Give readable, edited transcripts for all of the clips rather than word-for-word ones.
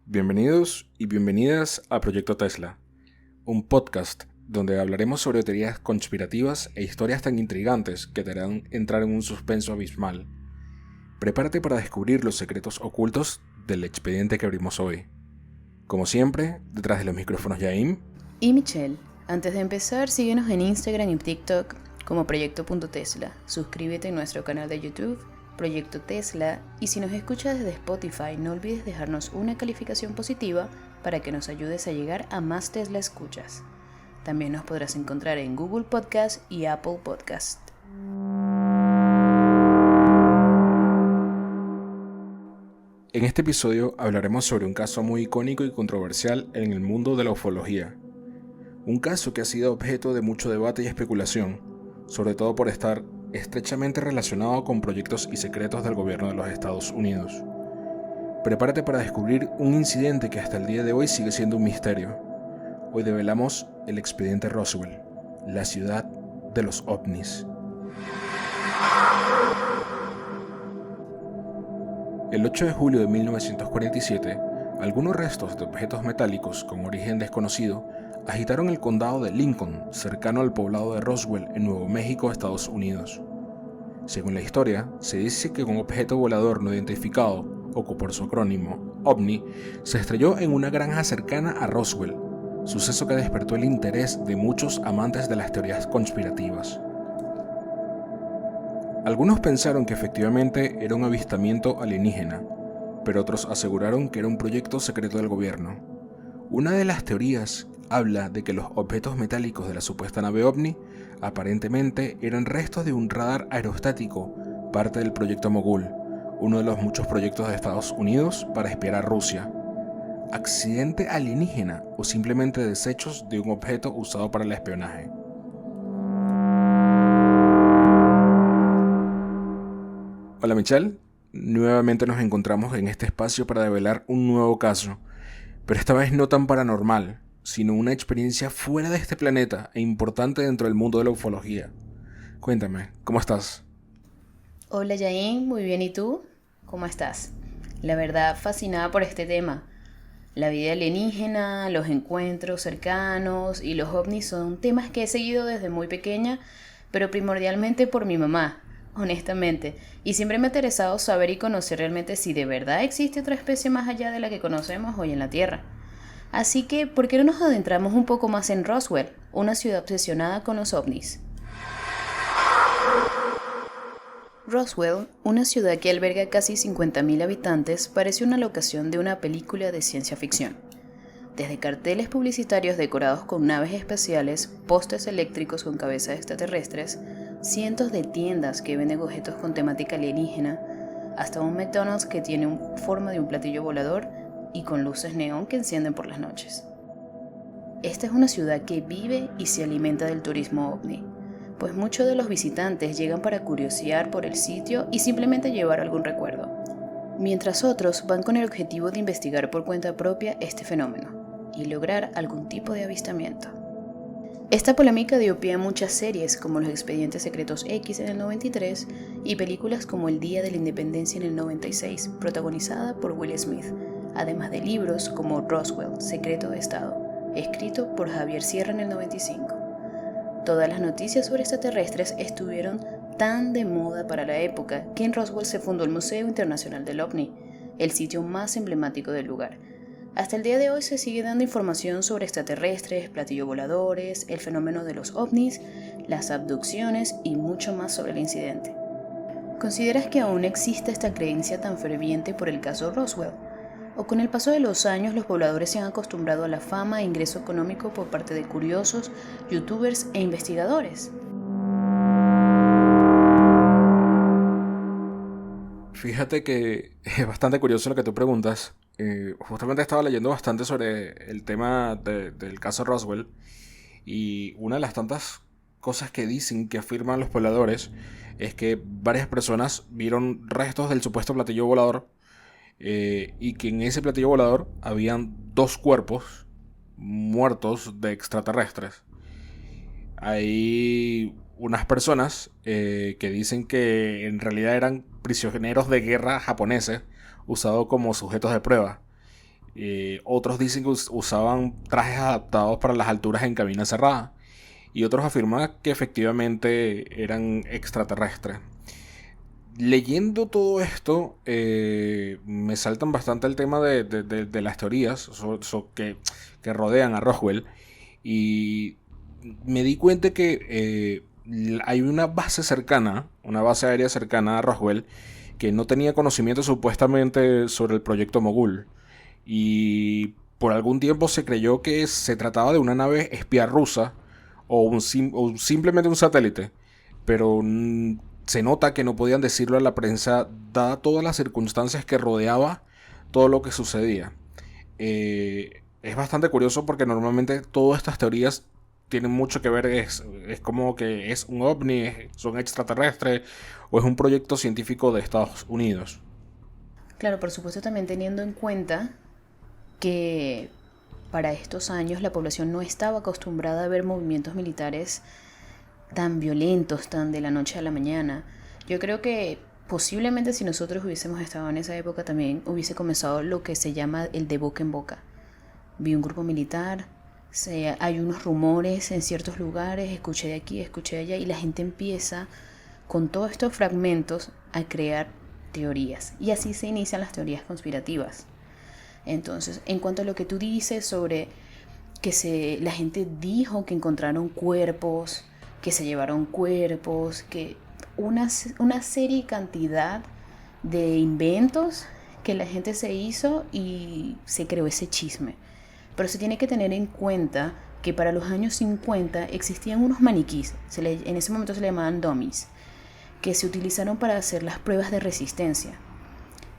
Bienvenidos y bienvenidas a Proyecto Tesla, un podcast donde hablaremos sobre teorías conspirativas e historias tan intrigantes que te harán entrar en un suspenso abismal. Prepárate para descubrir los secretos ocultos del expediente que abrimos hoy. Como siempre, detrás de los micrófonos Jaim y Michelle. Antes de empezar, síguenos en Instagram y TikTok como Proyecto.Tesla. Suscríbete a nuestro canal de YouTube, Proyecto Tesla, y si nos escuchas desde Spotify, no olvides dejarnos una calificación positiva para que nos ayudes a llegar a más Tesla escuchas. También nos podrás encontrar en Google Podcast y Apple Podcast. En este episodio hablaremos sobre un caso muy icónico y controversial en el mundo de la ufología. Un caso que ha sido objeto de mucho debate y especulación, sobre todo por estar estrechamente relacionado con proyectos y secretos del gobierno de los Estados Unidos. Prepárate para descubrir un incidente que hasta el día de hoy sigue siendo un misterio. Hoy develamos el expediente Roswell, la ciudad de los ovnis. El 8 de julio de 1947, algunos restos de objetos metálicos con origen desconocido agitaron el condado de Lincoln, cercano al poblado de Roswell, en Nuevo México, Estados Unidos. Según la historia, se dice que un objeto volador no identificado, o por su acrónimo, OVNI, se estrelló en una granja cercana a Roswell, suceso que despertó el interés de muchos amantes de las teorías conspirativas. Algunos pensaron que efectivamente era un avistamiento alienígena, pero otros aseguraron que era un proyecto secreto del gobierno. Una de las teorías habla de que los objetos metálicos de la supuesta nave OVNI aparentemente eran restos de un radar aerostático, parte del proyecto Mogul, uno de los muchos proyectos de Estados Unidos para espiar a Rusia. Accidente alienígena o simplemente desechos de un objeto usado para el espionaje. Hola Michelle, nuevamente nos encontramos en este espacio para develar un nuevo caso, pero esta vez no tan paranormal, sino una experiencia fuera de este planeta e importante dentro del mundo de la ufología. Cuéntame, ¿cómo estás? Hola Yain, muy bien, ¿y tú? ¿Cómo estás? La verdad, fascinada por este tema. La vida alienígena, los encuentros cercanos y los ovnis son temas que he seguido desde muy pequeña, pero primordialmente por mi mamá, honestamente, y siempre me ha interesado saber y conocer realmente si de verdad existe otra especie más allá de la que conocemos hoy en la Tierra. Así que, ¿por qué no nos adentramos un poco más en Roswell, una ciudad obsesionada con los ovnis? Roswell, una ciudad que alberga casi 50.000 habitantes, parece una locación de una película de ciencia ficción. Desde carteles publicitarios decorados con naves espaciales, postes eléctricos con cabezas extraterrestres, cientos de tiendas que venden objetos con temática alienígena, hasta un McDonald's que tiene forma de un platillo volador y con luces neón que encienden por las noches. Esta es una ciudad que vive y se alimenta del turismo ovni, pues muchos de los visitantes llegan para curiosear por el sitio y simplemente llevar algún recuerdo, mientras otros van con el objetivo de investigar por cuenta propia este fenómeno y lograr algún tipo de avistamiento. Esta polémica dio pie a muchas series como Los Expedientes Secretos X en el 93 y películas como El Día de la Independencia en el 96, protagonizada por Will Smith, además de libros como Roswell, Secreto de Estado, escrito por Javier Sierra en el 95. Todas las noticias sobre extraterrestres estuvieron tan de moda para la época que en Roswell se fundó el Museo Internacional del OVNI, el sitio más emblemático del lugar. Hasta el día de hoy se sigue dando información sobre extraterrestres, platillos voladores, el fenómeno de los ovnis, las abducciones y mucho más sobre el incidente. ¿Consideras que aún existe esta creencia tan ferviente por el caso Roswell? ¿O con el paso de los años los pobladores se han acostumbrado a la fama e ingreso económico por parte de curiosos, youtubers e investigadores? Fíjate que es bastante curioso lo que tú preguntas. Justamente estaba leyendo bastante sobre el tema del caso Roswell y una de las tantas cosas que dicen, que afirman los pobladores, es que varias personas vieron restos del supuesto platillo volador y que en ese platillo volador habían 2 cuerpos muertos de extraterrestres. Hay unas personas que dicen que en realidad eran prisioneros de guerra japoneses usados como sujetos de prueba. Otros dicen que usaban trajes adaptados para las alturas en cabina cerrada. Y otros afirman que efectivamente eran extraterrestres. Leyendo todo esto, me saltan bastante el tema de las teorías que rodean a Roswell. Y me di cuenta que hay una base cercana, una base aérea cercana a Roswell, que no tenía conocimiento supuestamente sobre el proyecto Mogul. Y por algún tiempo se creyó que se trataba de una nave espía rusa o simplemente un satélite. Pero se nota que no podían decirlo a la prensa, dadas todas las circunstancias que rodeaba todo lo que sucedía. Es bastante curioso porque normalmente todas estas teorías tienen mucho que ver, es como que es un ovni, son extraterrestres o es un proyecto científico de Estados Unidos. Claro, por supuesto también teniendo en cuenta que para estos años la población no estaba acostumbrada a ver movimientos militares tan violentos, tan de la noche a la mañana. Yo creo que posiblemente si nosotros hubiésemos estado en esa época también hubiese comenzado lo que se llama el de boca en boca. Vi un grupo militar, hay unos rumores en ciertos lugares, escuché de aquí, escuché de allá, y la gente empieza con todos estos fragmentos a crear teorías. Y así se inician las teorías conspirativas. Entonces, en cuanto a lo que tú dices sobre que la gente dijo que encontraron cuerpos, que se llevaron cuerpos, que una serie y cantidad de inventos que la gente se hizo y se creó ese chisme. Pero se tiene que tener en cuenta que para los años 50 existían unos maniquís, en ese momento se le llamaban dummies, que se utilizaron para hacer las pruebas de resistencia.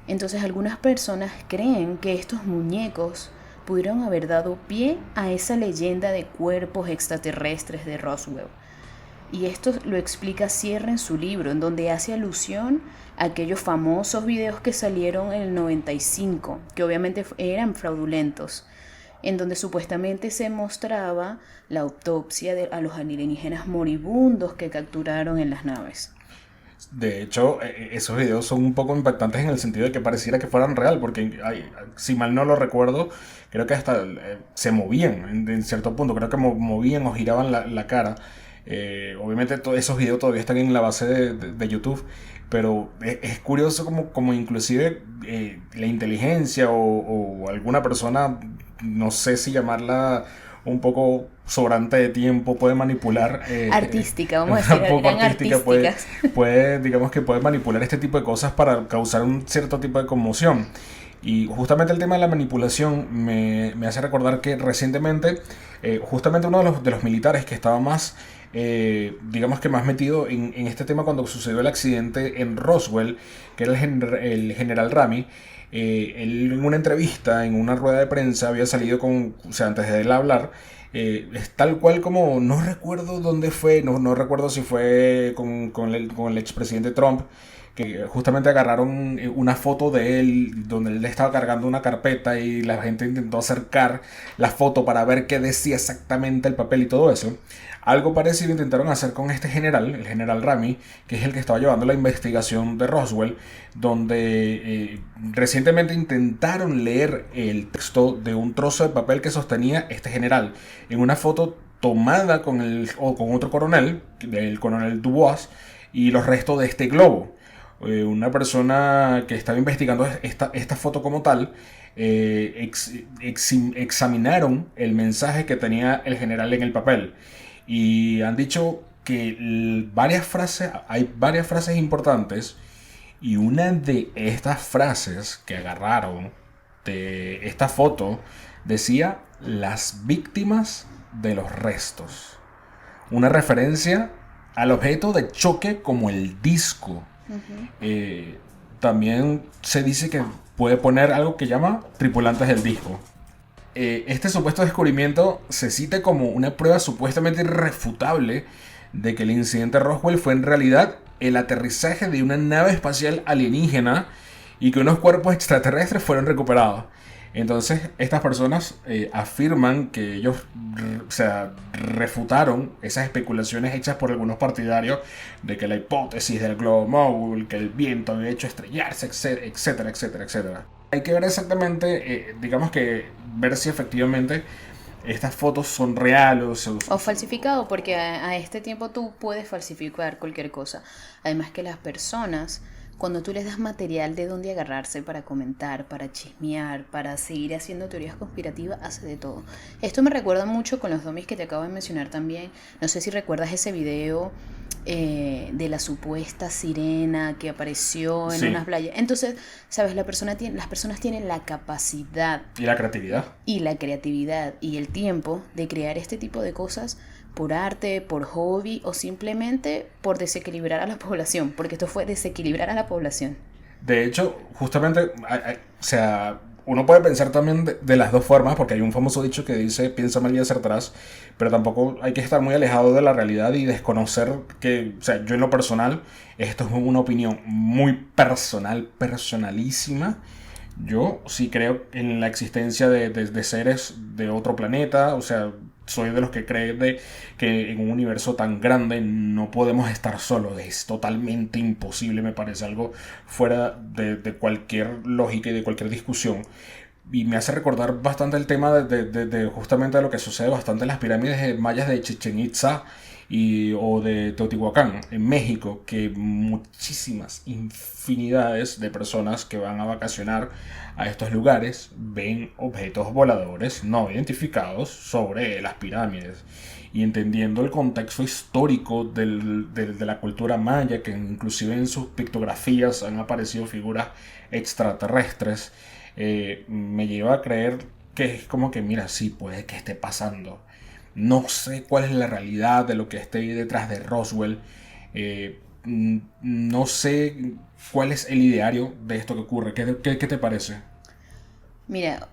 Entonces algunas personas creen que estos muñecos pudieron haber dado pie a esa leyenda de cuerpos extraterrestres de Roswell. Y esto lo explica Sierra en su libro, en donde hace alusión a aquellos famosos videos que salieron en el 95, que obviamente eran fraudulentos, en donde supuestamente se mostraba la autopsia a los alienígenas moribundos que capturaron en las naves. De hecho, esos videos son un poco impactantes en el sentido de que pareciera que fueran real, porque si mal no lo recuerdo, creo que hasta se movían en cierto punto, creo que movían o giraban la cara. Obviamente todos esos videos todavía están en la base de YouTube, pero es curioso como inclusive la inteligencia o alguna persona, no sé si llamarla un poco sobrante de tiempo, puede manipular artística, vamos a decir, un poco eran artística, artísticas. digamos que puede manipular este tipo de cosas para causar un cierto tipo de conmoción. Y justamente el tema de la manipulación me hace recordar que recientemente justamente uno de los militares que estaba más digamos que más metido en este tema cuando sucedió el accidente en Roswell, que era el general Rami. Él en una entrevista, en una rueda de prensa, había salido o sea, antes de él hablar, es tal cual como, no recuerdo dónde fue, no recuerdo si fue con el expresidente Trump, que justamente agarraron una foto de él donde él estaba cargando una carpeta y la gente intentó acercar la foto para ver qué decía exactamente el papel y todo eso. Algo parecido intentaron hacer con este general, el general Rami, que es el que estaba llevando la investigación de Roswell, donde recientemente intentaron leer el texto de un trozo de papel que sostenía este general en una foto tomada con otro coronel, el coronel Dubois, y los restos de este globo. Una persona que estaba investigando esta foto como tal, examinaron el mensaje que tenía el general en el papel y han dicho que hay varias frases importantes, y una de estas frases que agarraron de esta foto decía: las víctimas de los restos, una referencia al objeto de choque como el disco. También se dice que puede poner algo que llama tripulantes del disco. Este supuesto descubrimiento se cita como una prueba supuestamente irrefutable de que el incidente Roswell fue en realidad el aterrizaje de una nave espacial alienígena y que unos cuerpos extraterrestres fueron recuperados. Entonces, estas personas afirman que ellos o sea, refutaron esas especulaciones hechas por algunos partidarios de que la hipótesis del globo móvil, que el viento había hecho estrellarse, etcétera, etcétera, etcétera. Hay que ver exactamente, digamos que ver si efectivamente estas fotos son reales O falsificado, porque a este tiempo tú puedes falsificar cualquier cosa. Además que las personas, cuando tú les das material de donde agarrarse para comentar, para chismear, para seguir haciendo teorías conspirativas, hace de todo. Esto me recuerda mucho con los domis que te acabo de mencionar también. No sé si recuerdas ese video de la supuesta sirena que apareció en Sí. unas playas. Entonces, sabes, las personas tienen la capacidad y la creatividad. y la creatividad y el tiempo de crear este tipo de cosas por arte, por hobby o simplemente por desequilibrar a la población, porque esto fue desequilibrar a la población. De hecho, justamente, o sea, uno puede pensar también de las dos formas, porque hay un famoso dicho que dice piensa mal y acertarás, pero tampoco hay que estar muy alejado de la realidad y desconocer que, o sea, yo en lo personal, esto es una opinión muy personal, personalísima. Yo sí creo en la existencia de seres de otro planeta, o sea, soy de los que creen de que en un universo tan grande no podemos estar solos, es totalmente imposible, me parece algo fuera de cualquier lógica y de cualquier discusión. Y me hace recordar bastante el tema de justamente lo que sucede bastante en las pirámides mayas de Chichén Itzá o de Teotihuacán en México, que muchísimas infinidades de personas que van a vacacionar a estos lugares ven objetos voladores no identificados sobre las pirámides. Y entendiendo el contexto histórico de la cultura maya, que inclusive en sus pictografías han aparecido figuras extraterrestres, me lleva a creer que es como que, mira, sí, puede que esté pasando. No sé cuál es la realidad de lo que esté detrás de Roswell. No sé cuál es el ideario de esto que ocurre. ¿Qué te parece? Mira,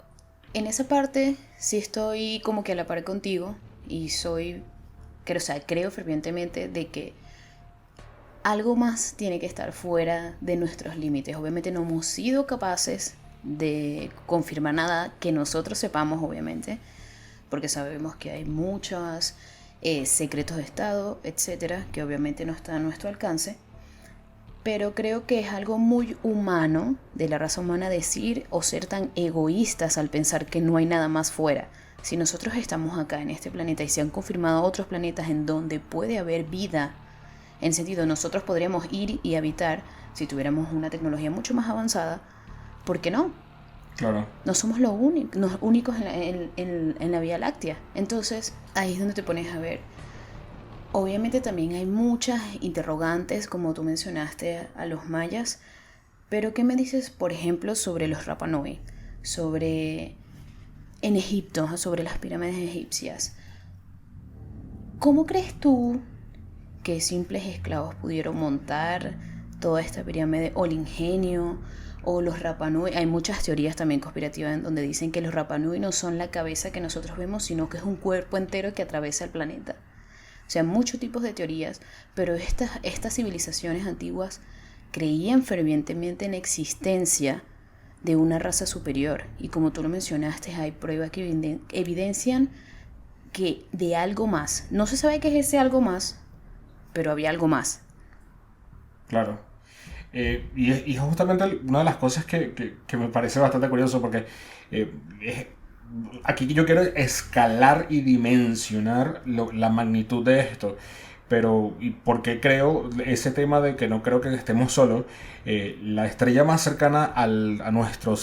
en esa parte sí estoy como que a la par contigo y creo fervientemente de que algo más tiene que estar fuera de nuestros límites. Obviamente no hemos sido capaces de confirmar nada que nosotros sepamos, obviamente, porque sabemos que hay muchos secretos de Estado, etcétera, que obviamente no están a nuestro alcance. Pero creo que es algo muy humano de la raza humana decir o ser tan egoístas al pensar que no hay nada más fuera. Si nosotros estamos acá en este planeta y se han confirmado otros planetas en donde puede haber vida, en sentido nosotros podríamos ir y habitar si tuviéramos una tecnología mucho más avanzada, ¿por qué no? Claro. No somos los únicos en la Vía Láctea. Entonces, ahí es donde te pones a ver. Obviamente también hay muchas interrogantes, como tú mencionaste, a los mayas. Pero, ¿qué me dices, por ejemplo, sobre los Rapa Nui? En Egipto, sobre las pirámides egipcias. ¿Cómo crees tú que simples esclavos pudieron montar toda esta pirámide o el ingenio o los Rapa Nui? Hay muchas teorías también conspirativas en donde dicen que los Rapa Nui no son la cabeza que nosotros vemos, sino que es un cuerpo entero que atraviesa el planeta. O sea, muchos tipos de teorías, pero estas civilizaciones antiguas creían fervientemente en la existencia de una raza superior. Y como tú lo mencionaste, hay pruebas que evidencian que de algo más. No se sabe qué es ese algo más, pero había algo más. Claro. Y justamente una de las cosas que me parece bastante curioso porque aquí yo quiero escalar y dimensionar la magnitud de esto. Pero, ¿y por qué creo ese tema de que no creo que estemos solos? La estrella más cercana a nuestro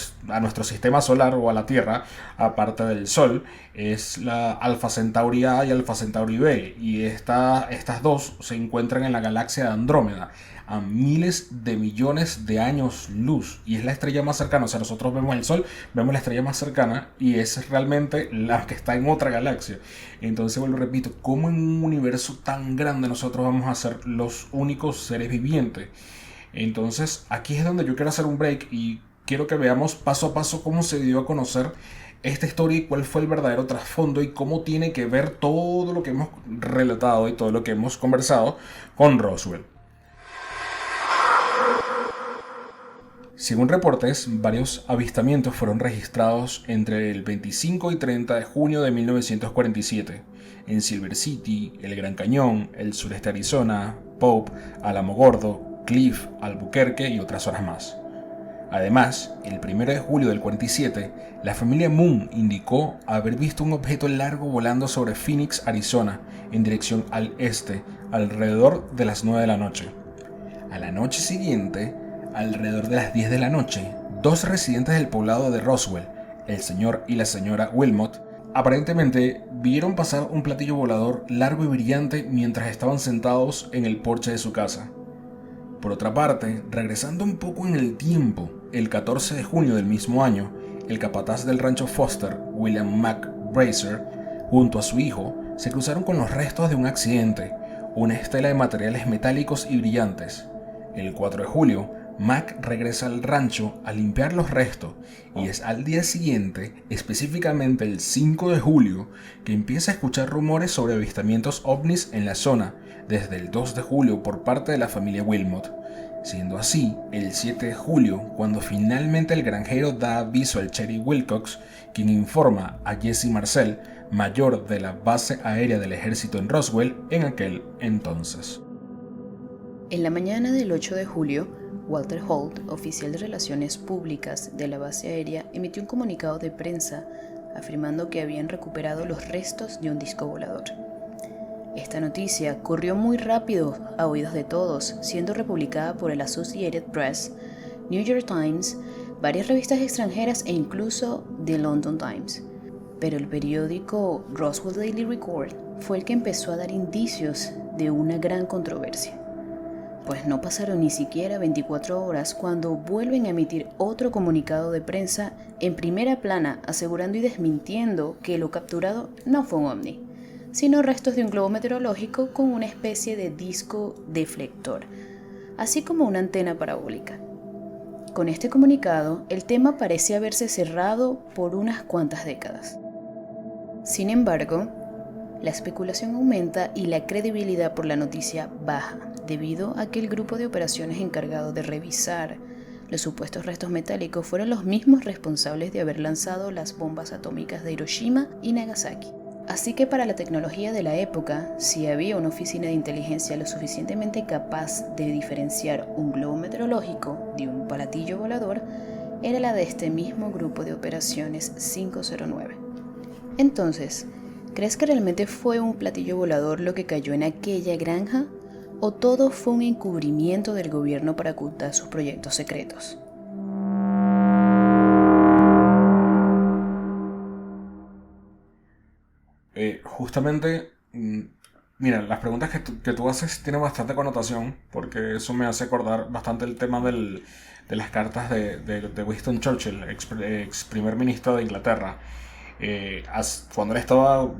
sistema solar o a la Tierra, aparte del Sol, es la Alpha Centauri A y Alpha Centauri B. Y estas dos se encuentran en la galaxia de Andrómeda, a miles de millones de años luz. Y es la estrella más cercana. O sea, nosotros vemos el Sol, vemos la estrella más cercana y es realmente la que está en otra galaxia. Entonces, vuelvo, repito, ¿cómo en un universo tan grande nosotros vamos a ser los únicos seres vivientes? Entonces, aquí es donde yo quiero hacer un break y quiero que veamos paso a paso cómo se dio a conocer esta historia y cuál fue el verdadero trasfondo y cómo tiene que ver todo lo que hemos relatado y todo lo que hemos conversado con Roswell. Según reportes, varios avistamientos fueron registrados entre el 25 y 30 de junio de 1947 en Silver City, el Gran Cañón, el sureste de Arizona, Pope, Alamogordo, Cliff, Albuquerque y otras zonas más. Además, el 1 de julio del 47, la familia Moon indicó haber visto un objeto largo volando sobre Phoenix, Arizona, en dirección al este, alrededor de las 9 de la noche. A la noche siguiente, alrededor de las 10 de la noche, dos residentes del poblado de Roswell, el señor y la señora Wilmot, aparentemente vieron pasar un platillo volador largo y brillante mientras estaban sentados en el porche de su casa. Por otra parte, regresando un poco en el tiempo, el 14 de junio del mismo año, el capataz del rancho Foster, William Mac Bracer, junto a su hijo, se cruzaron con los restos de un accidente, una estela de materiales metálicos y brillantes. El 4 de julio, Mac regresa al rancho a limpiar los restos y es al día siguiente, específicamente el 5 de julio, que empieza a escuchar rumores sobre avistamientos ovnis en la zona, desde el 2 de julio por parte de la familia Wilmot. Siendo así, el 7 de julio, cuando finalmente el granjero da aviso al Cherry Wilcox, quien informa a Jesse Marcel, mayor de la base aérea del ejército en Roswell en aquel entonces. En la mañana del 8 de julio, Walter Holt, oficial de Relaciones Públicas de la base aérea, emitió un comunicado de prensa afirmando que habían recuperado los restos de un disco volador. Esta noticia corrió muy rápido a oídos de todos, siendo republicada por el Associated Press, New York Times, varias revistas extranjeras e incluso The London Times. Pero el periódico Roswell Daily Record fue el que empezó a dar indicios de una gran controversia. Pues no pasaron ni siquiera 24 horas cuando vuelven a emitir otro comunicado de prensa en primera plana asegurando y desmintiendo que lo capturado no fue un ovni, sino restos de un globo meteorológico con una especie de disco deflector, así como una antena parabólica. Con este comunicado, el tema parece haberse cerrado por unas cuantas décadas. Sin embargo, la especulación aumenta y la credibilidad por la noticia baja, debido a que el grupo de operaciones encargado de revisar los supuestos restos metálicos fueron los mismos responsables de haber lanzado las bombas atómicas de Hiroshima y Nagasaki. Así que para la tecnología de la época, si había una oficina de inteligencia lo suficientemente capaz de diferenciar un globo meteorológico de un platillo volador, era la de este mismo grupo de operaciones 509. Entonces, ¿crees que realmente fue un platillo volador lo que cayó en aquella granja? ¿O todo fue un encubrimiento del gobierno para ocultar sus proyectos secretos? Justamente, mira, las preguntas que tú haces tienen bastante connotación, porque eso me hace acordar bastante el tema de las cartas de Winston Churchill, ex primer ministro de Inglaterra. Cuando él estaba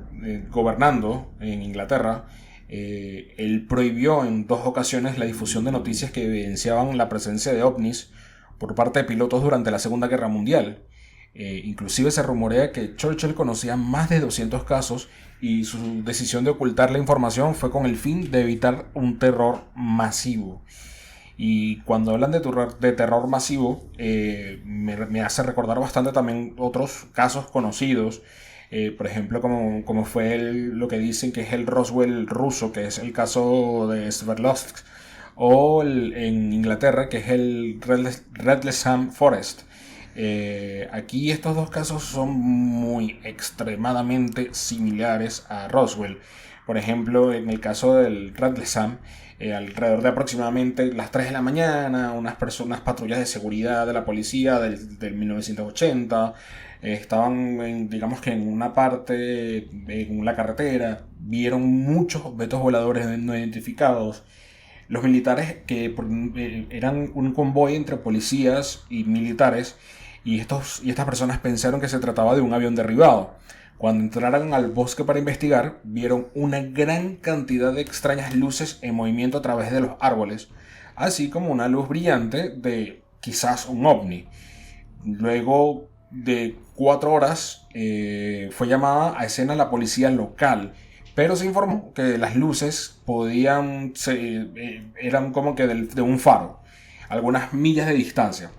gobernando en Inglaterra, él prohibió en 2 ocasiones la difusión de noticias que evidenciaban la presencia de ovnis por parte de pilotos durante la Segunda Guerra Mundial. Inclusive se rumorea que Churchill conocía más de 200 casos y su decisión de ocultar la información fue con el fin de evitar un terror masivo. Y cuando hablan de terror masivo, me hace recordar bastante también otros casos conocidos. Por ejemplo, como fue lo que dicen que es el Roswell ruso, que es el caso de Sverdlovsk, o en Inglaterra, que es el Redlesham Forest. Aquí estos 2 casos son muy extremadamente similares a Roswell. Por ejemplo, en el caso del Redlesham, alrededor de aproximadamente las 3 de la mañana, unas patrullas de seguridad de la policía del 1980 estaban digamos que en una parte, en la carretera, vieron muchos objetos voladores no identificados. Los militares, que eran un convoy entre policías y militares, y estas personas pensaron que se trataba de un avión derribado. Cuando entraron al bosque para investigar, vieron una gran cantidad de extrañas luces en movimiento a través de los árboles, así como una luz brillante de quizás un ovni. Luego de 4 horas fue llamada a escena la policía local, pero se informó que las luces eran como que de un faro, algunas millas de distancia.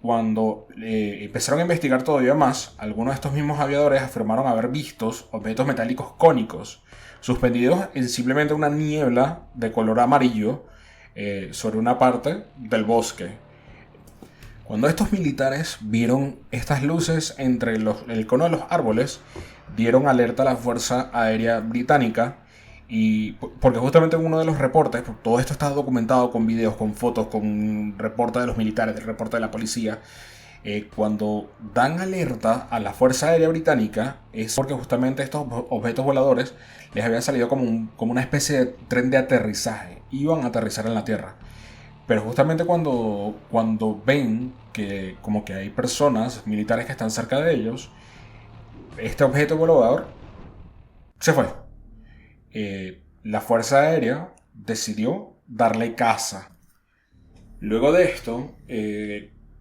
cuando empezaron a investigar todavía más, algunos de estos mismos aviadores afirmaron haber visto objetos metálicos cónicos suspendidos en simplemente una niebla de color amarillo sobre una parte del bosque. Cuando estos militares vieron estas luces entre el cono de los árboles, dieron alerta a la Fuerza Aérea Británica, y porque justamente en uno de los reportes, todo esto está documentado con videos, con fotos, con reportes de los militares, del reporte de la policía, cuando dan alerta a la Fuerza Aérea Británica es porque justamente estos objetos voladores les había salido como una especie de tren de aterrizaje, iban a aterrizar en la Tierra. Pero justamente cuando ven que como que hay personas militares que están cerca de ellos, este objeto volador se fue. La Fuerza Aérea decidió darle caza. Luego de esto,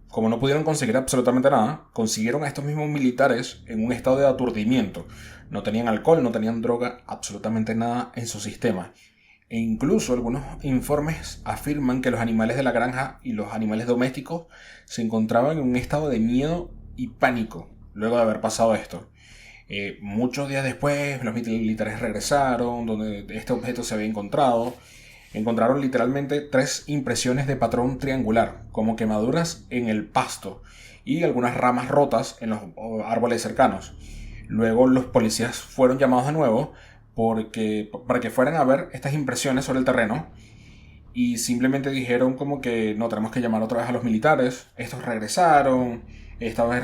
como no pudieron conseguir absolutamente nada, consiguieron a estos mismos militares en un estado de aturdimiento. No tenían alcohol, no tenían droga, absolutamente nada en su sistema. E incluso algunos informes afirman que los animales de la granja y los animales domésticos se encontraban en un estado de miedo y pánico luego de haber pasado esto. Muchos días después los militares regresaron donde este objeto se había encontrado. Encontraron literalmente 3 impresiones de patrón triangular, como quemaduras en el pasto y algunas ramas rotas en los árboles cercanos. Luego los policías fueron llamados de nuevo para que fueran a ver estas impresiones sobre el terreno, y simplemente dijeron como que no, tenemos que llamar otra vez a los militares. Estos regresaron, esta vez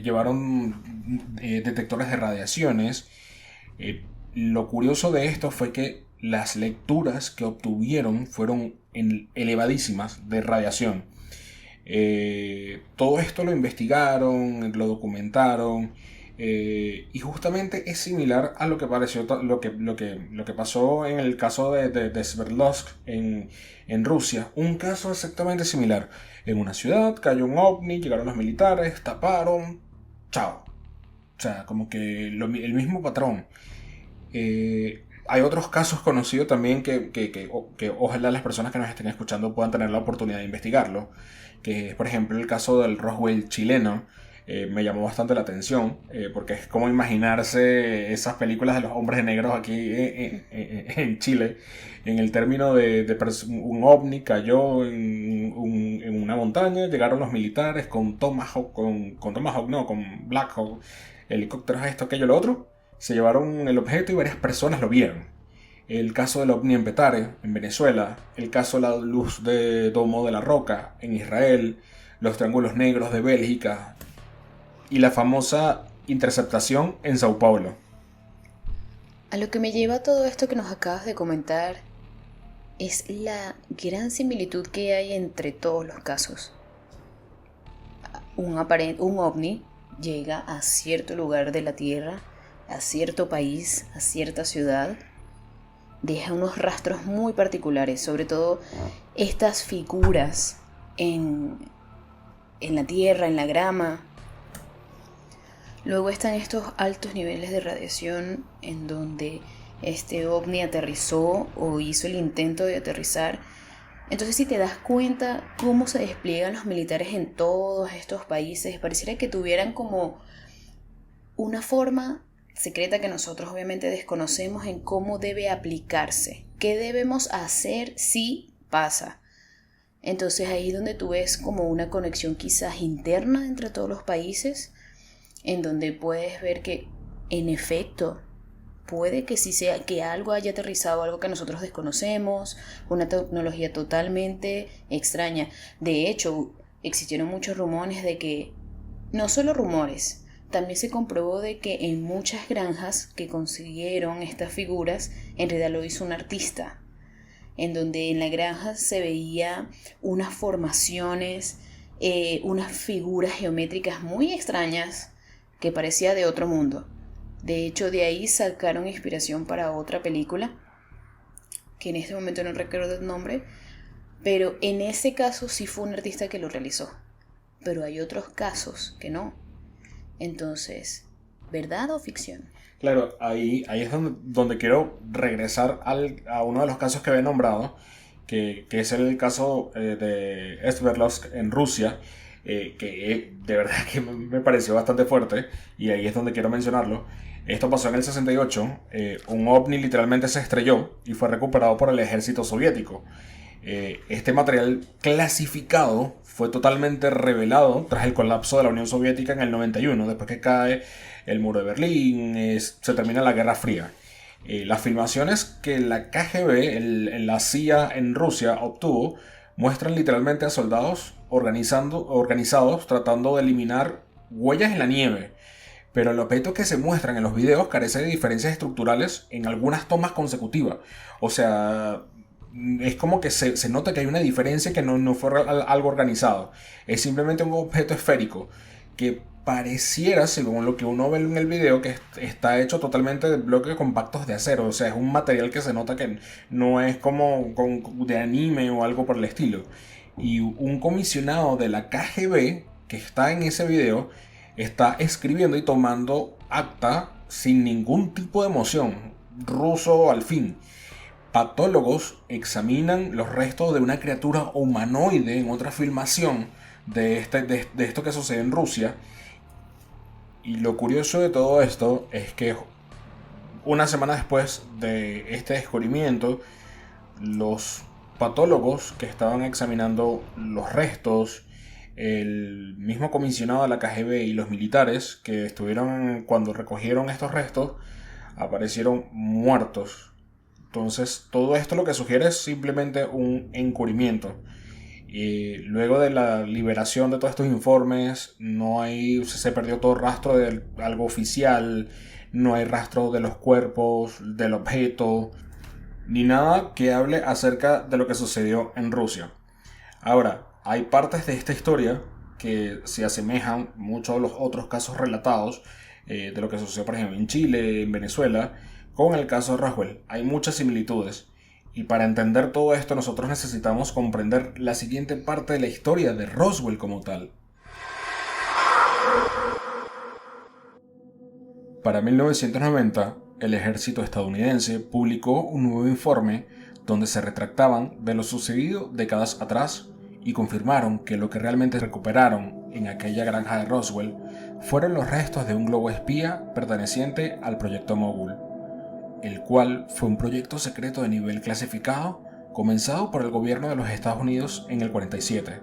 llevaron detectores de radiaciones. Lo curioso de esto fue que las lecturas que obtuvieron fueron elevadísimas de radiación. Todo esto lo investigaron, lo documentaron, y justamente es similar a lo que pasó en el caso de Sverdlovsk en Rusia. Un caso exactamente similar. En una ciudad cayó un ovni, llegaron los militares, taparon, chao. O sea, como que el mismo patrón. Hay otros casos conocidos también que ojalá las personas que nos estén escuchando puedan tener la oportunidad de investigarlo, que es por ejemplo el caso del Roswell chileno. Me llamó bastante la atención, porque es como imaginarse esas películas de los hombres negros aquí en Chile, en el término de un ovni cayó en una montaña, llegaron los militares con Tomahawk, con Black Hawk, helicópteros, esto, aquello, lo otro. Se llevaron el objeto y varias personas lo vieron. El caso del ovni en Petare, en Venezuela. El caso de la luz de Domo de la Roca, en Israel. Los triángulos negros de Bélgica. Y la famosa interceptación en Sao Paulo. A lo que me lleva todo esto que nos acabas de comentar es la gran similitud que hay entre todos los casos. Un ovni llega a cierto lugar de la Tierra, a cierto país, a cierta ciudad, deja unos rastros muy particulares, sobre todo estas figuras en la tierra, en la grama. Luego están estos altos niveles de radiación en donde este ovni aterrizó o hizo el intento de aterrizar. Entonces, si te das cuenta cómo se despliegan los militares en todos estos países, pareciera que tuvieran como una forma secreta que nosotros obviamente desconocemos en cómo debe aplicarse, qué debemos hacer si pasa. Entonces ahí es donde tú ves como una conexión quizás interna entre todos los países, en donde puedes ver que en efecto puede que sí sea que algo haya aterrizado, algo que nosotros desconocemos, una tecnología totalmente extraña. De hecho, existieron muchos rumores de que, no solo rumores, también se comprobó de que en muchas granjas que consiguieron estas figuras, en realidad lo hizo un artista, en donde en la granja se veía unas formaciones, unas figuras geométricas muy extrañas que parecía de otro mundo. De hecho, de ahí sacaron inspiración para otra película, que en este momento no recuerdo el nombre, pero en ese caso sí fue un artista que lo realizó. Pero hay otros casos que no. Entonces, ¿verdad o ficción? Claro, ahí es donde quiero regresar a uno de los casos que había nombrado, que es el caso de Sverdlovsk en Rusia. que de verdad que me pareció bastante fuerte, y ahí es donde quiero mencionarlo. Esto pasó en el 68, un ovni literalmente se estrelló y fue recuperado por el ejército soviético. Este material clasificado fue totalmente revelado tras el colapso de la Unión Soviética en el 91, después que cae el muro de Berlín, se termina la Guerra Fría. Las filmaciones que la KGB, la CIA en Rusia, obtuvo muestran literalmente a soldados organizados tratando de eliminar huellas en la nieve. Pero el objeto que se muestran en los videos carece de diferencias estructurales en algunas tomas consecutivas. O sea, es como que se nota que hay una diferencia, que no fue algo organizado. Es simplemente un objeto esférico que pareciera, según lo que uno ve en el video, que está hecho totalmente de bloques compactos de acero. O sea, es un material que se nota que no es como de anime o algo por el estilo. Y un comisionado de la KGB que está en ese video está escribiendo y tomando acta sin ningún tipo de emoción. Ruso al fin. Patólogos examinan los restos de una criatura humanoide en otra filmación de esto que sucede en Rusia. Y lo curioso de todo esto es que una semana después de este descubrimiento, los patólogos que estaban examinando los restos, el mismo comisionado de la KGB y los militares que estuvieron cuando recogieron estos restos, aparecieron muertos. Entonces, todo esto lo que sugiere es simplemente un encubrimiento. Y luego de la liberación de todos estos informes, se perdió todo rastro de algo oficial, no hay rastro de los cuerpos, del objeto, ni nada que hable acerca de lo que sucedió en Rusia. Ahora, hay partes de esta historia que se asemejan mucho a los otros casos relatados, de lo que sucedió, por ejemplo, en Chile, en Venezuela, con el caso de Roswell. Hay muchas similitudes. Y para entender todo esto, nosotros necesitamos comprender la siguiente parte de la historia de Roswell como tal. Para 1990, el ejército estadounidense publicó un nuevo informe donde se retractaban de lo sucedido décadas atrás y confirmaron que lo que realmente recuperaron en aquella granja de Roswell fueron los restos de un globo espía perteneciente al proyecto Mogul, el cual fue un proyecto secreto de nivel clasificado comenzado por el gobierno de los Estados Unidos en el 47,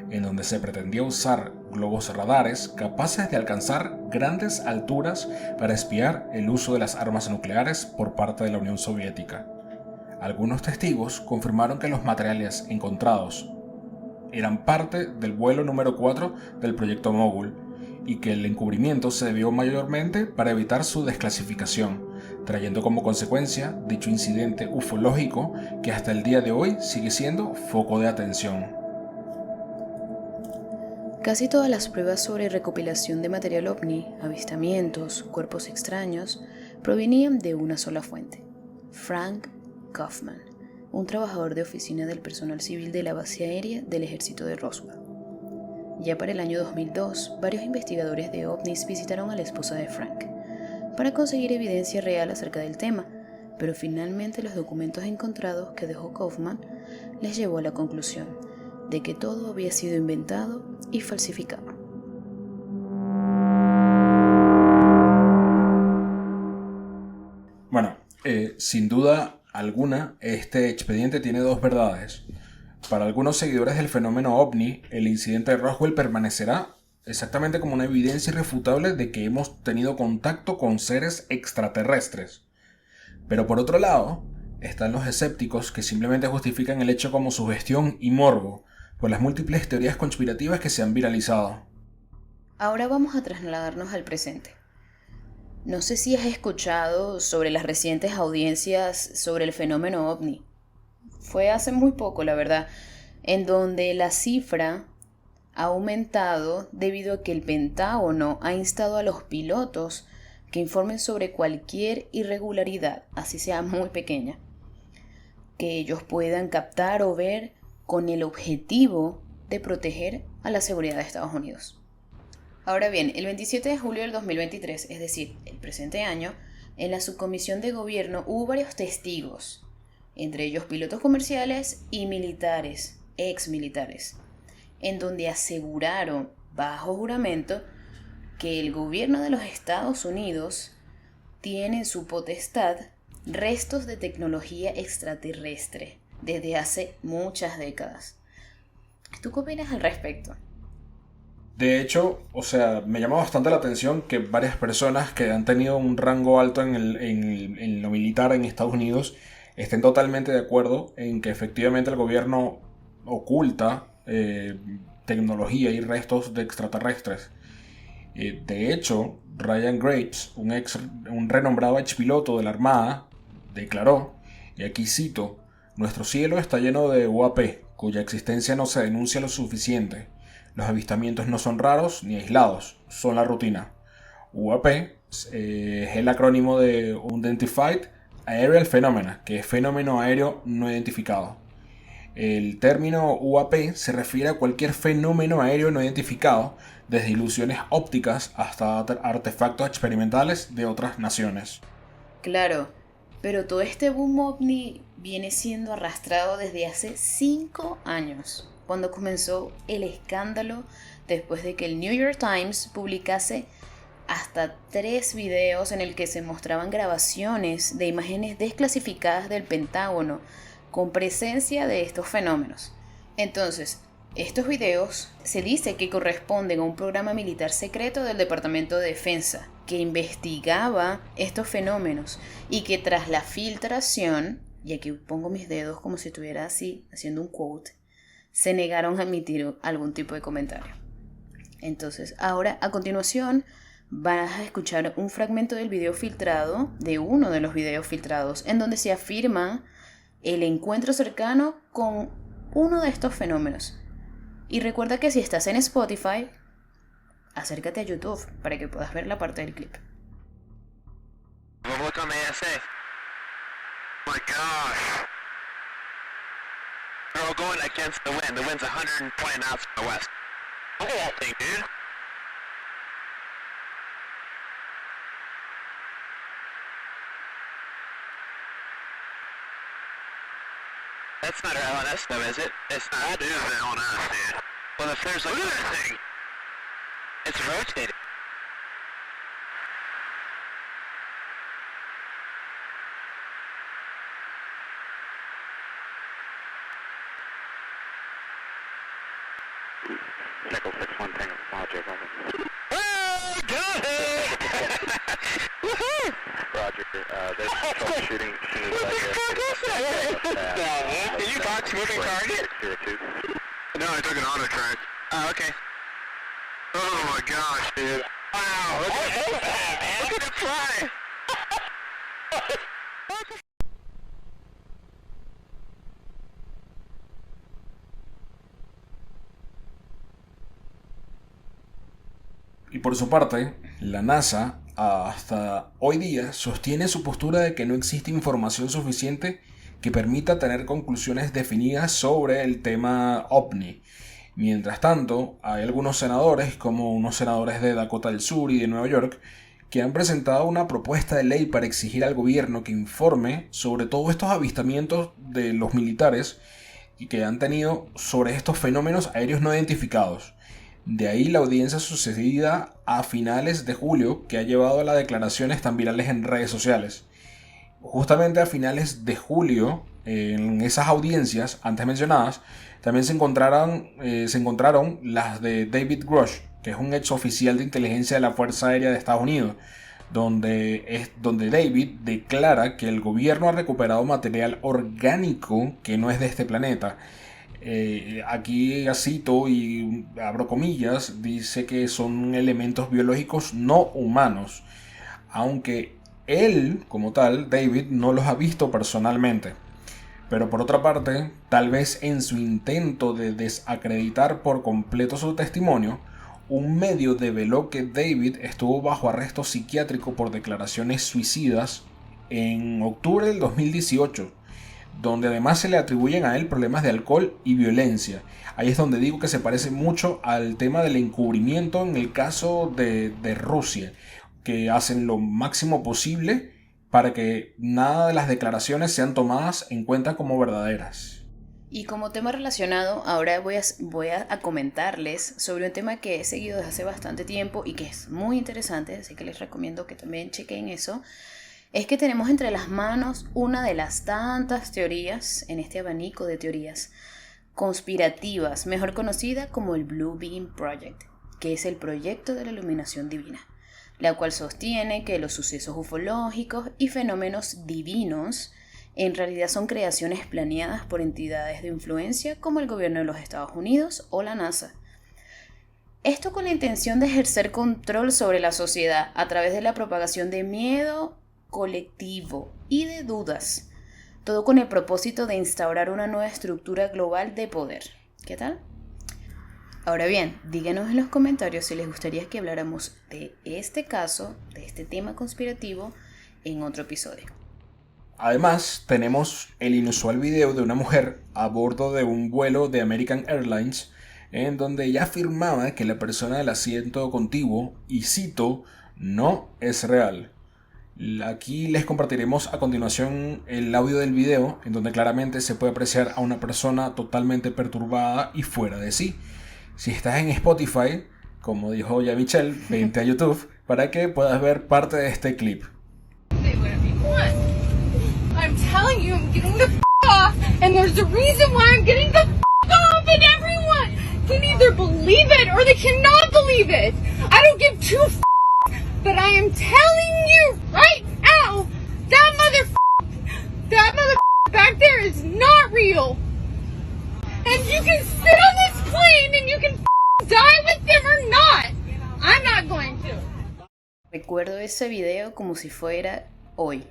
en donde se pretendía usar globos radares capaces de alcanzar grandes alturas para espiar el uso de las armas nucleares por parte de la Unión Soviética. Algunos testigos confirmaron que los materiales encontrados eran parte del vuelo número 4 del proyecto Mogul y que el encubrimiento se debió mayormente para evitar su desclasificación, trayendo como consecuencia dicho incidente ufológico que hasta el día de hoy sigue siendo foco de atención. Casi todas las pruebas sobre recopilación de material ovni, avistamientos, cuerpos extraños, provenían de una sola fuente: Frank Kaufman, un trabajador de oficina del personal civil de la base aérea del ejército de Roswell. Ya para el año 2002, varios investigadores de ovnis visitaron a la esposa de Frank para conseguir evidencia real acerca del tema, pero finalmente los documentos encontrados que dejó Kaufman les llevó a la conclusión de que todo había sido inventado y falsificado. Bueno, sin duda alguna, este expediente tiene dos verdades. Para algunos seguidores del fenómeno ovni, el incidente de Roswell permanecerá exactamente como una evidencia irrefutable de que hemos tenido contacto con seres extraterrestres. Pero por otro lado, están los escépticos que simplemente justifican el hecho como sugestión y morbo por las múltiples teorías conspirativas que se han viralizado. Ahora vamos a trasladarnos al presente. No sé si has escuchado sobre las recientes audiencias sobre el fenómeno ovni. Fue hace muy poco, la verdad, en donde la cifra ha aumentado debido a que el Pentágono ha instado a los pilotos que informen sobre cualquier irregularidad, así sea muy pequeña, que ellos puedan captar o ver con el objetivo de proteger a la seguridad de Estados Unidos. Ahora bien, el 27 de julio del 2023, es decir, el presente año, en la subcomisión de gobierno hubo varios testigos, entre ellos pilotos comerciales y militares, exmilitares, en donde aseguraron bajo juramento que el gobierno de los Estados Unidos tiene en su potestad restos de tecnología extraterrestre desde hace muchas décadas. ¿Tú qué opinas al respecto? De hecho, o sea, me llama bastante la atención que varias personas que han tenido un rango alto en lo militar en Estados Unidos estén totalmente de acuerdo en que efectivamente el gobierno oculta tecnología y restos de extraterrestres. De hecho, Ryan Graves, un renombrado expiloto de la Armada, declaró, y aquí cito: "Nuestro cielo está lleno de UAP, cuya existencia no se denuncia lo suficiente. Los avistamientos no son raros ni aislados, son la rutina". UAP es el acrónimo de Unidentified Aerial Phenomena, que es fenómeno aéreo no identificado. El término UAP se refiere a cualquier fenómeno aéreo no identificado, desde ilusiones ópticas hasta artefactos experimentales de otras naciones. Claro, pero todo este boom ovni viene siendo arrastrado desde hace 5 años, cuando comenzó el escándalo después de que el New York Times publicase hasta 3 videos en el que se mostraban grabaciones de imágenes desclasificadas del Pentágono con presencia de estos fenómenos. Entonces, estos videos se dice que corresponden a un programa militar secreto del Departamento de Defensa que investigaba estos fenómenos y que tras la filtración, y aquí pongo mis dedos como si estuviera así haciendo un quote, se negaron a emitir algún tipo de comentario. Entonces, ahora a continuación vas a escuchar un fragmento del video filtrado, de uno de los videos filtrados, en donde se afirma el encuentro cercano con uno de estos fenómenos. Y recuerda que si estás en Spotify, acércate a YouTube para que puedas ver la parte del clip. Look on the ASA. Oh my gosh. They're all going against the wind. The wind's 120 knots from the west. Look at that thing, dude. That's not our LNS though, is it? It's not. That is the LNS, dude. Well, if there's like... Look at that thing! It's rotating. Nickel 6-1 Tango, Roger, over. Oh, got it! Woohoo! Roger, there's troubleshooting as soon as I get... Did you box moving target? No, I took an auto track. Oh, okay. Oh my gosh, dude. Wow, look at that, man. Look at it fly! Y por su parte, la NASA hasta hoy día sostiene su postura de que no existe información suficiente que permita tener conclusiones definidas sobre el tema OVNI. Mientras tanto, hay algunos senadores, como unos senadores de Dakota del Sur y de Nueva York, que han presentado una propuesta de ley para exigir al gobierno que informe sobre todos estos avistamientos de los militares y que han tenido sobre estos fenómenos aéreos no identificados. De ahí la audiencia sucedida a finales de julio, que ha llevado a las declaraciones tan virales en redes sociales. Justamente a finales de julio, en esas audiencias antes mencionadas, también se encontraron las de David Grush, que es un ex oficial de inteligencia de la Fuerza Aérea de Estados Unidos, donde David declara que el gobierno ha recuperado material orgánico que no es de este planeta. Aquí cito y abro comillas, dice que son elementos biológicos no humanos, aunque él, como tal, David, no los ha visto personalmente. Pero por otra parte, tal vez en su intento de desacreditar por completo su testimonio, un medio develó que David estuvo bajo arresto psiquiátrico por declaraciones suicidas en octubre del 2018, donde además se le atribuyen a él problemas de alcohol y violencia. Ahí es donde digo que se parece mucho al tema del encubrimiento en el caso de Rusia, que hacen lo máximo posible para que nada de las declaraciones sean tomadas en cuenta como verdaderas. Y como tema relacionado, ahora voy a comentarles sobre un tema que he seguido desde hace bastante tiempo y que es muy interesante, así que les recomiendo que también chequen eso. Es que tenemos entre las manos una de las tantas teorías en este abanico de teorías conspirativas, mejor conocida como el Blue Beam Project, que es el proyecto de la iluminación divina, la cual sostiene que los sucesos ufológicos y fenómenos divinos en realidad son creaciones planeadas por entidades de influencia como el gobierno de los Estados Unidos o la NASA. Esto con la intención de ejercer control sobre la sociedad a través de la propagación de miedo colectivo y de dudas, todo con el propósito de instaurar una nueva estructura global de poder. ¿Qué tal? Ahora bien, díganos en los comentarios si les gustaría que habláramos de este caso, de este tema conspirativo, en otro episodio. Además, tenemos el inusual video de una mujer a bordo de un vuelo de American Airlines en donde ella afirmaba que la persona del asiento contiguo, y cito, no es real. Aquí les compartiremos a continuación el audio del video en donde claramente se puede apreciar a una persona totalmente perturbada y fuera de sí. Si estás en Spotify, como dijo ya Michelle, vente a YouTube para que puedas ver parte de este clip. I'm telling you, I'm getting the off, and there's a reason why I'm getting the off, and everyone can either believe it or they cannot believe it. I don't give two but I am telling you right now, that back there is not real. And you can sit on this plane and you can die with them or not. I'm not going to. Recuerdo ese video como si fuera hoy.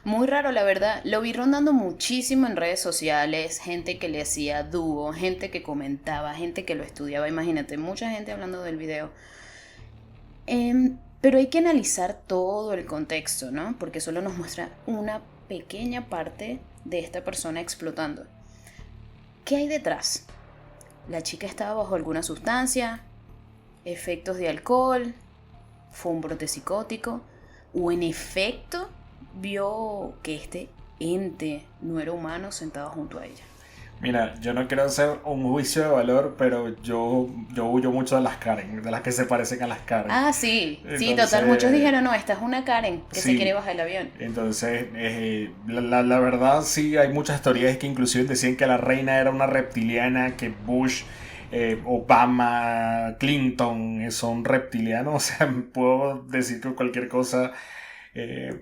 Muy raro, la verdad. Lo vi rondando muchísimo en redes sociales, gente que le hacía dúo, gente que comentaba, gente que lo estudiaba. Imagínate, mucha gente hablando del video. Pero hay que analizar todo el contexto, ¿no? Porque solo nos muestra una pequeña parte de esta persona explotando. ¿Qué hay detrás? ¿La chica estaba bajo alguna sustancia? ¿Efectos de alcohol? ¿Fue un brote psicótico? ¿O en efecto vio que este ente no era humano sentado junto a ella? Mira, yo no quiero hacer un juicio de valor, pero yo huyo mucho de las Karen, de las que se parecen a las Karen. Ah, sí, Entonces, sí, total. Muchos dijeron, no, esta es una Karen que sí, se quiere bajar el avión. Entonces, la verdad sí hay muchas teorías que inclusive decían que la reina era una reptiliana, que Bush, Obama, Clinton son reptilianos. O sea, puedo decir que cualquier cosa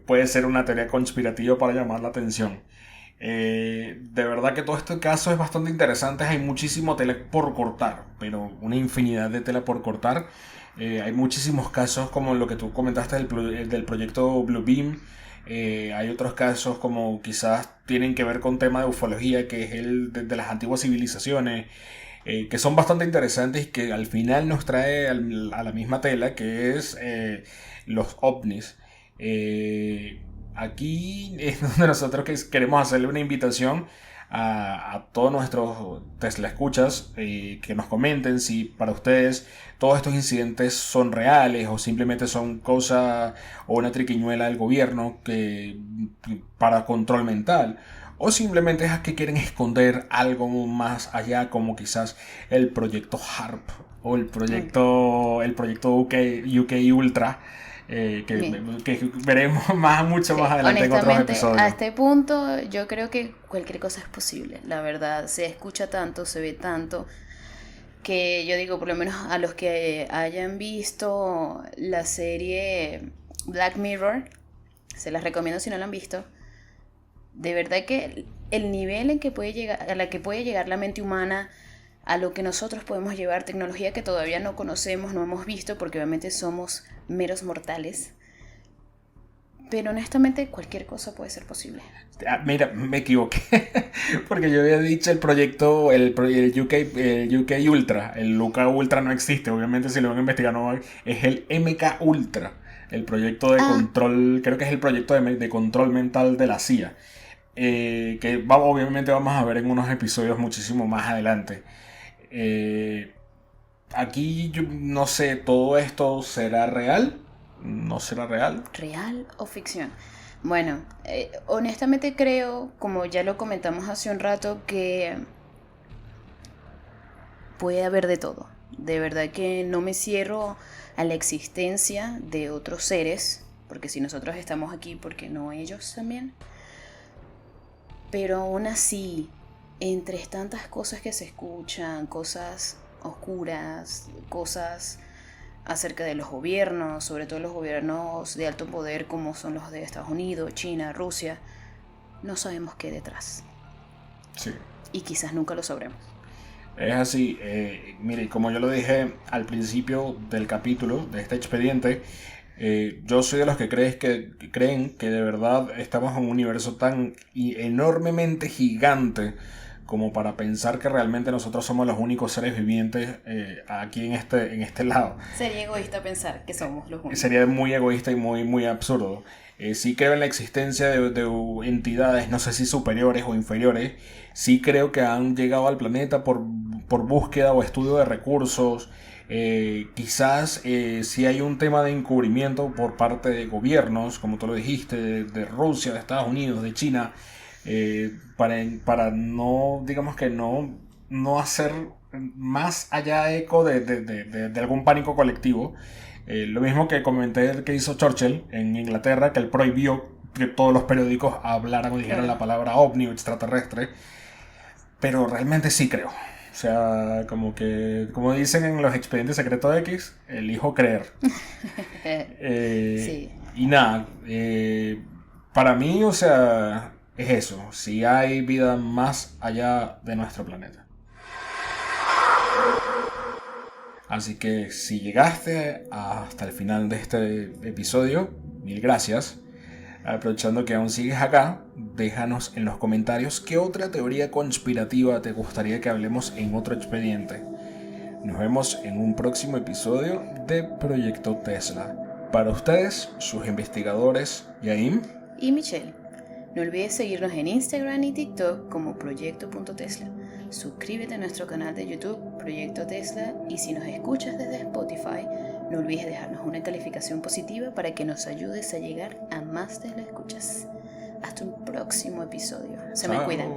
puede ser una teoría conspirativa para llamar la atención. De verdad que todo este caso es bastante interesante. Hay muchísimo tela por cortar, pero una infinidad de tela por cortar. Hay muchísimos casos como lo que tú comentaste del proyecto Blue Beam. Hay otros casos como quizás tienen que ver con tema de ufología, que es el de las antiguas civilizaciones, que son bastante interesantes y que al final nos trae a la misma tela, que es los ovnis. Aquí es donde nosotros queremos hacerle una invitación a todos nuestros Tesla escuchas, que nos comenten si para ustedes todos estos incidentes son reales o simplemente son cosa o una triquiñuela del gobierno para control mental, o simplemente es que quieren esconder algo más allá, como quizás el proyecto HARP o el proyecto UK Ultra. Que veremos mucho más adelante en otros episodios. A este punto yo creo que cualquier cosa es posible, la verdad. Se escucha tanto, se ve tanto, que yo digo, por lo menos a los que hayan visto la serie Black Mirror, se las recomiendo si no la han visto. De verdad que el nivel en que puede llegar, a la que puede llegar la mente humana, a lo que nosotros podemos llevar, tecnología que todavía no conocemos, no hemos visto, porque obviamente somos meros mortales. Pero honestamente cualquier cosa puede ser posible. Mira, me equivoqué, porque yo había dicho el proyecto, el UK Ultra. El UK Ultra no existe, obviamente si lo van a investigar no es el MK Ultra, el proyecto de control, creo que es el proyecto de control mental de la CIA, que obviamente vamos a ver en unos episodios muchísimo más adelante. Aquí yo no sé, ¿todo esto será real? ¿No será real? ¿Real o ficción? Bueno, honestamente creo, como ya lo comentamos hace un rato, que puede haber de todo. De verdad que no me cierro a la existencia de otros seres, porque si nosotros estamos aquí, ¿por qué no ellos también? Pero aún así, entre tantas cosas que se escuchan, cosas oscuras, cosas acerca de los gobiernos, sobre todo los gobiernos de alto poder como son los de Estados Unidos, China, Rusia, no sabemos qué hay detrás. Sí. Y quizás nunca lo sabremos. Es así, mire, como yo lo dije al principio del capítulo, de este expediente, yo soy de los que creen que de verdad estamos en un universo tan enormemente gigante como para pensar que realmente nosotros somos los únicos seres vivientes aquí en este lado. Sería egoísta pensar que somos los únicos. Sería muy egoísta y muy absurdo. Sí creo en la existencia de entidades, no sé si superiores o inferiores. Sí creo que han llegado al planeta por búsqueda o estudio de recursos. Quizás sí hay un tema de encubrimiento por parte de gobiernos, como tú lo dijiste, de Rusia, de Estados Unidos, de China, para no, digamos que no hacer más allá eco de algún pánico colectivo. Lo mismo que comenté que hizo Churchill en Inglaterra, que él prohibió que todos los periódicos hablaran o dijeran la palabra ovni o extraterrestre. Pero realmente sí creo. O sea, como dicen en los expedientes secretos X, elijo creer. Sí. Y nada, para mí, o sea, es eso. Si hay vida más allá de nuestro planeta. Así que si llegaste hasta el final de este episodio, mil gracias. Aprovechando que aún sigues acá, déjanos en los comentarios qué otra teoría conspirativa te gustaría que hablemos en otro expediente. Nos vemos en un próximo episodio de Proyecto Tesla. Para ustedes, sus investigadores, Yaim Y Michelle. No olvides seguirnos en Instagram y TikTok como Proyecto.Tesla. Suscríbete a nuestro canal de YouTube, Proyecto Tesla, y si nos escuchas desde Spotify, no olvides dejarnos una calificación positiva para que nos ayudes a llegar a más Tesla escuchas. Hasta un próximo episodio. Se me cuidan.